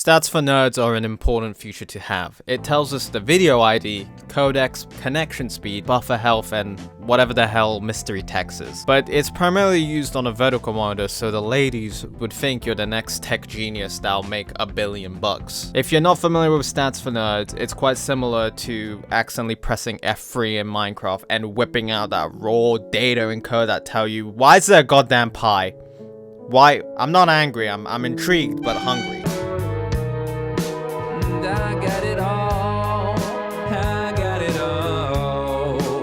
Stats for nerds are an important feature to have. It tells us the video ID, codecs, connection speed, buffer health, and whatever the hell mystery text is. But it's primarily used on a vertical monitor, so the ladies would think you're the next tech genius that'll make $1 billion bucks. If you're not familiar with stats for nerds, it's quite similar to accidentally pressing F3 in Minecraft and whipping out that raw data and code that tell you, why is there a goddamn pie? Why? I'm not angry, I'm intrigued but hungry.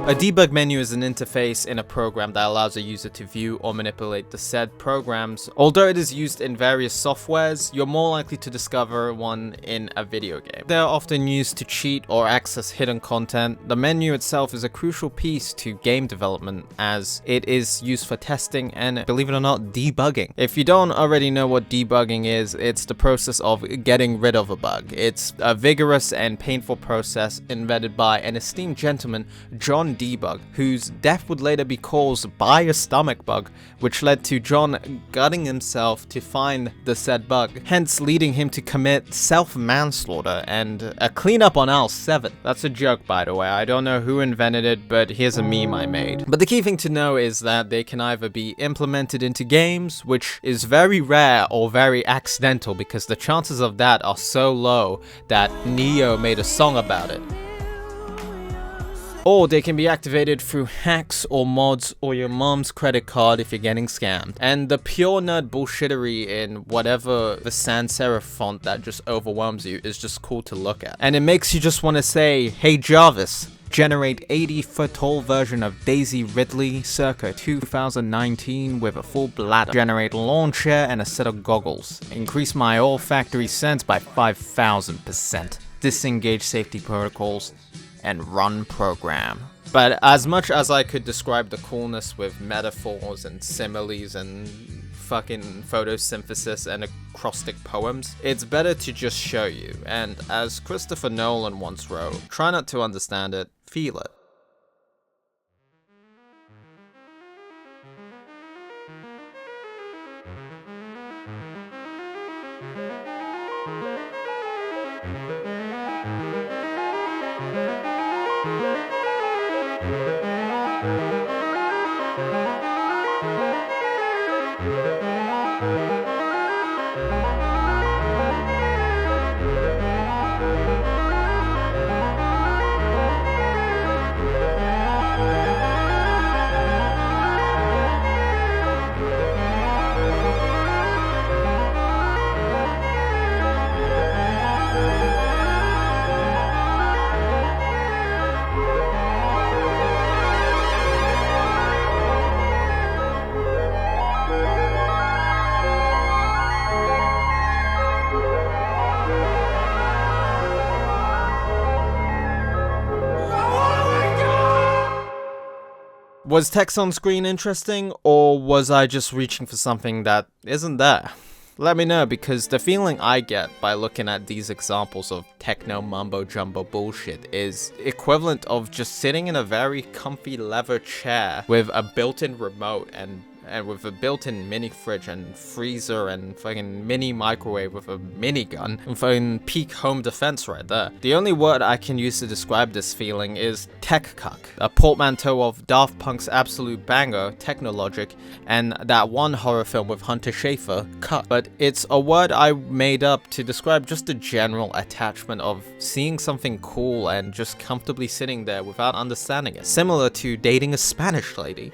A debug menu is an interface in a program that allows a user to view or manipulate the said programs. Although it is used in various softwares, you're more likely to discover one in a video game. They are often used to cheat or access hidden content. The menu itself is a crucial piece to game development as it is used for testing and, believe it or not, debugging. If you don't already know what debugging is, it's the process of getting rid of a bug. It's a vigorous and painful process invented by an esteemed gentleman, John Debug, whose death would later be caused by a stomach bug, which led to John gutting himself to find the said bug, hence leading him to commit self-manslaughter and a cleanup on aisle 7. That's a joke, by the way. I don't know who invented it, but here's a meme I made. But the key thing to know is that they can either be implemented into games, which is very rare, or very accidental, because the chances of that are so low that Neo made a song about it. Or they can be activated through hacks or mods or your mom's credit card if you're getting scammed. And the pure nerd bullshittery in whatever the sans serif font that just overwhelms you is just cool to look at. And it makes you just want to say, hey Jarvis, generate 80-foot tall version of Daisy Ridley circa 2019 with a full bladder. Generate lawn chair and a set of goggles. Increase my olfactory sense by 5,000%. Disengage safety protocols and run program. But as much as I could describe the coolness with metaphors and similes and fucking photosynthesis and acrostic poems, it's better to just show you. And as Christopher Nolan once wrote, try not to understand it, feel it. Was text on screen interesting, or was I just reaching for something that isn't there? Let me know, because the feeling I get by looking at these examples of techno mumbo jumbo bullshit is equivalent of just sitting in a very comfy leather chair with a built-in remote and with a built-in mini fridge and freezer and fucking mini microwave with a minigun and fucking peak home defense right there. The only word I can use to describe this feeling is tech cuck, a portmanteau of Daft Punk's absolute banger, Technologic, and that one horror film with Hunter Schafer, Cuck. But it's a word I made up to describe just the general attachment of seeing something cool and just comfortably sitting there without understanding it. Similar to dating a Spanish lady,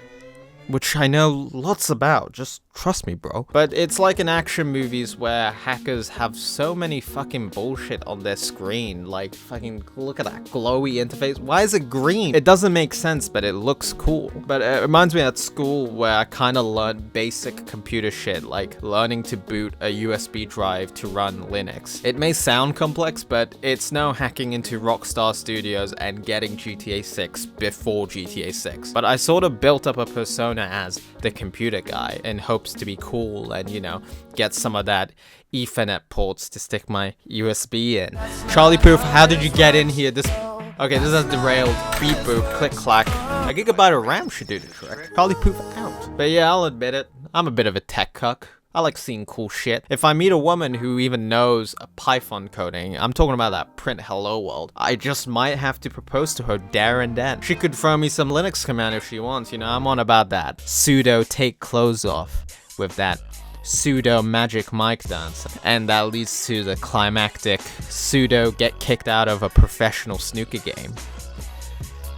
which I know lots about, just trust me, bro. But it's like in action movies where hackers have so many fucking bullshit on their screen, like fucking look at that glowy interface. Why is it green? It doesn't make sense, but it looks cool. But it reminds me at school where I kind of learned basic computer shit, like learning to boot a USB drive to run Linux. It may sound complex, but it's no hacking into Rockstar Studios and getting GTA 6 before GTA 6. But I sort of built up a persona as the computer guy in hopes to be cool and, you know, get some of that Ethernet ports to stick my USB in. Charlie Puth, how did you get in here? Okay, this has derailed. Beep boop, click clack. A gigabyte of RAM should do the trick. Charlie Puth out. But yeah, I'll admit it, I'm a bit of a tech cuck. I like seeing cool shit. If I meet a woman who even knows Python coding, I'm talking about that print hello world, I just might have to propose to her there and then. She could throw me some Linux command if she wants, you know, I'm on about that. Sudo take clothes off with that pseudo magic mic dance. And that leads to the climactic pseudo get kicked out of a professional snooker game.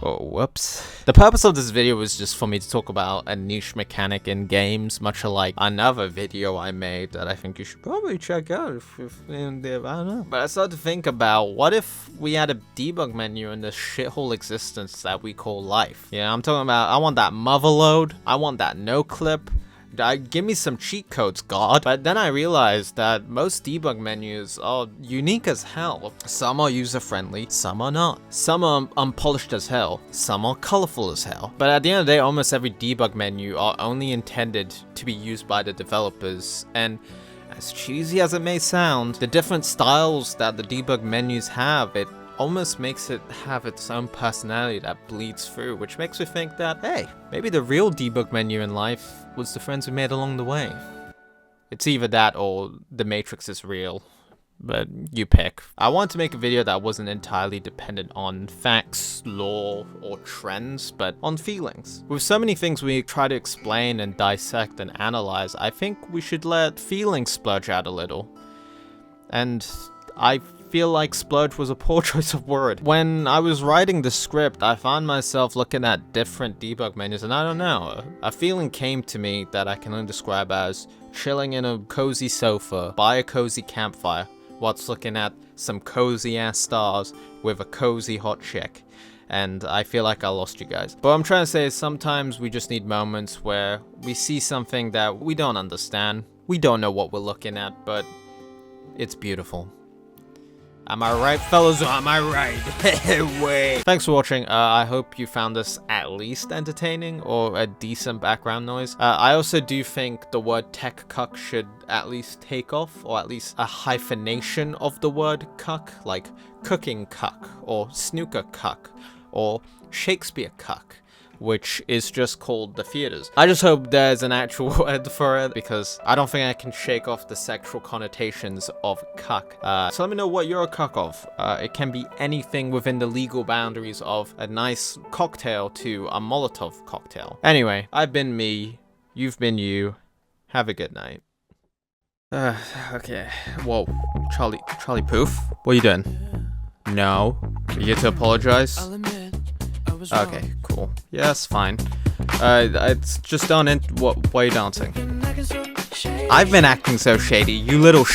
Oh, whoops. The purpose of this video was just for me to talk about a niche mechanic in games, much like another video I made that I think you should probably check out if I don't know. But I started to think about, what if we had a debug menu in this shithole existence that we call life? Yeah, I'm talking about, I want that mother load, I want that no clip, give me some cheat codes, God. But then I realized that most debug menus are unique as hell. Some are user-friendly, some are not. Some are unpolished as hell, some are colorful as hell. But at the end of the day, almost every debug menu are only intended to be used by the developers. And as cheesy as it may sound, the different styles that the debug menus have, it almost makes it have its own personality that bleeds through, which makes me think that, hey, maybe the real debug menu in life was the friends we made along the way. It's either that or the Matrix is real, but you pick. I wanted to make a video that wasn't entirely dependent on facts, law, or trends, but on feelings. With so many things we try to explain and dissect and analyze, I think we should let feelings splurge out a little. And I feel like splurge was a poor choice of word. When I was writing the script, I found myself looking at different debug menus, and I don't know, a feeling came to me that I can only describe as chilling in a cozy sofa by a cozy campfire whilst looking at some cozy ass stars with a cozy hot chick. And I feel like I lost you guys. But what I'm trying to say is sometimes we just need moments where we see something that we don't understand. We don't know what we're looking at, but it's beautiful. Am I right, fellas? Am I right? Wait. Thanks for watching. I hope you found this at least entertaining or a decent background noise. I also do think the word tech cuck should at least take off, or at least a hyphenation of the word cuck, like cooking cuck, or snooker cuck, or Shakespeare cuck, which is just called the theaters. I just hope there's an actual word for it, because I don't think I can shake off the sexual connotations of cuck. So let me know what you're a cuck of. It can be anything within the legal boundaries of a nice cocktail to a Molotov cocktail. Anyway, I've been me, you've been you. Have a good night. Okay. Whoa, Charlie Puth? What are you doing? No. Are you here to apologize? Okay, cool. Yeah, that's fine. It's just done in. Why are you dancing? I've been acting so shady, you little